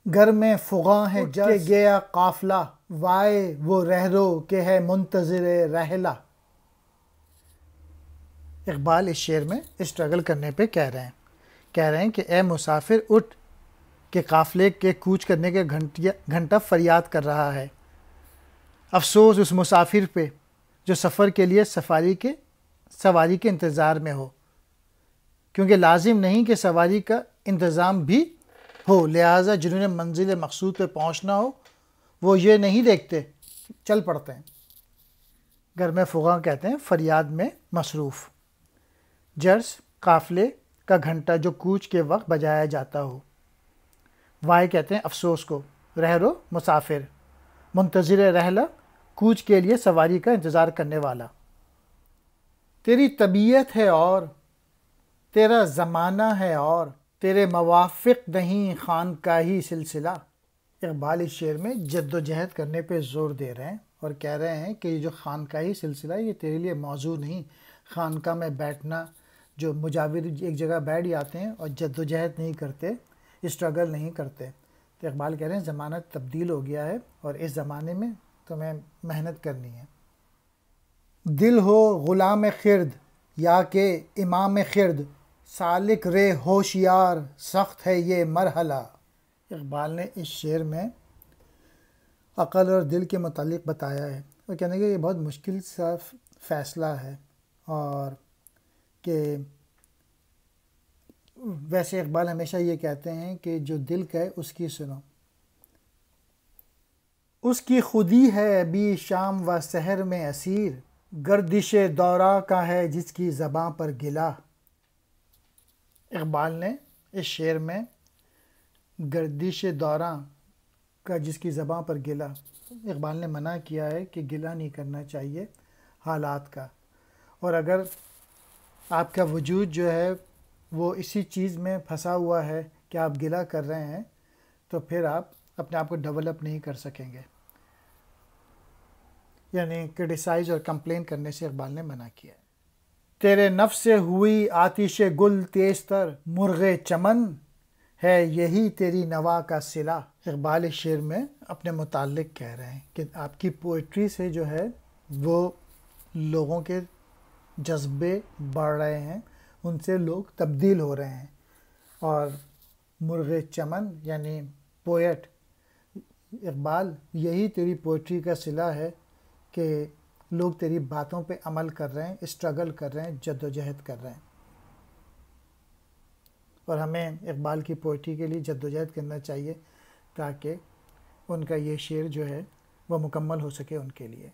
گھر میں فغاں ہے جا کے گیا قافلہ، وائے وہ رہرو کہ ہے منتظر رحلہ۔ اقبال اس شعر میں اسٹرگل کرنے پہ کہہ رہے ہیں کہ اے مسافر اٹھ کہ قافلے کے کوچ کرنے کے گھنٹہ فریاد کر رہا ہے۔ افسوس اس مسافر پہ جو سفر کے لیے سواری کے انتظار میں ہو، کیونکہ لازم نہیں کہ سواری کا انتظام بھی ہو، لہٰذا جنہوں نے منزل مقصود پہ پہنچنا ہو وہ یہ نہیں دیکھتے، چل پڑتے ہیں۔ گھر میں فغاں کہتے ہیں فریاد میں مصروف۔ جرس قافلے کا گھنٹہ جو کوچ کے وقت بجایا جاتا ہو۔ وائے کہتے ہیں افسوس کو، رہرو مسافر، منتظر رحلہ کوچ کے لیے سواری کا انتظار کرنے والا۔ تیری طبیعت ہے اور تیرا زمانہ ہے اور تیرے موافق نہیں خانقاہی سلسلہ۔ اقبال اس شعر میں جد و جہد کرنے پہ زور دے رہے ہیں اور کہہ رہے ہیں کہ یہ جو خانقاہی سلسلہ یہ تیرے لیے موضوع نہیں۔ خانقاہ میں بیٹھنا، جو مجاور ایک جگہ بیٹھ جاتے ہیں اور جد و جہد نہیں کرتے، اسٹرگل نہیں کرتے، تو اقبال کہہ رہے ہیں زمانہ تبدیل ہو گیا ہے اور اس زمانے میں تمہیں محنت کرنی ہے۔ دل ہو غلام خرد یا کہ امام خرد، سالک رے ہوشیار سخت ہے یہ مرحلہ۔ اقبال نے اس شعر میں عقل اور دل کے متعلق بتایا ہے اور کہنے کہ یہ بہت مشکل سا فیصلہ ہے، اور کہ ویسے اقبال ہمیشہ یہ کہتے ہیں کہ جو دل کہے اس کی سنو۔ اس کی خودی ہے ابھی شام و سحر میں اسیر، گردش دورہ کا ہے جس کی زباں پر گلا۔ اقبال نے اس شعر میں گردش دورہ کا جس کی زباں پر گلا، اقبال نے منع کیا ہے کہ گلہ نہیں کرنا چاہیے حالات کا، اور اگر آپ کا وجود جو ہے وہ اسی چیز میں پھنسا ہوا ہے کہ آپ گلہ کر رہے ہیں تو پھر آپ اپنے آپ کو ڈیولپ نہیں کر سکیں گے۔ یعنی کرٹیسائز اور کمپلین کرنے سے اقبال نے منع کیا ہے۔ تیرے نفس سے ہوئی آتش گل تیز تر، مرغ چمن ہے یہی تیری نوا کا صلہ۔ اقبال اس شعر میں اپنے متعلق کہہ رہے ہیں کہ آپ کی پوئٹری سے جو ہے وہ لوگوں کے جذبے بڑھ رہے ہیں، ان سے لوگ تبدیل ہو رہے ہیں، اور مرغ چمن یعنی پوئٹ اقبال، یہی تیری پوئٹری کا صلہ ہے کہ لوگ تیری باتوں پہ عمل کر رہے ہیں، اسٹرگل کر رہے ہیں، جد و جہد کر رہے ہیں، اور ہمیں اقبال کی پوئٹری کے لیے جد و جہد کرنا چاہیے تاکہ ان کا یہ شعر جو ہے وہ مکمل ہو سکے ان کے لیے۔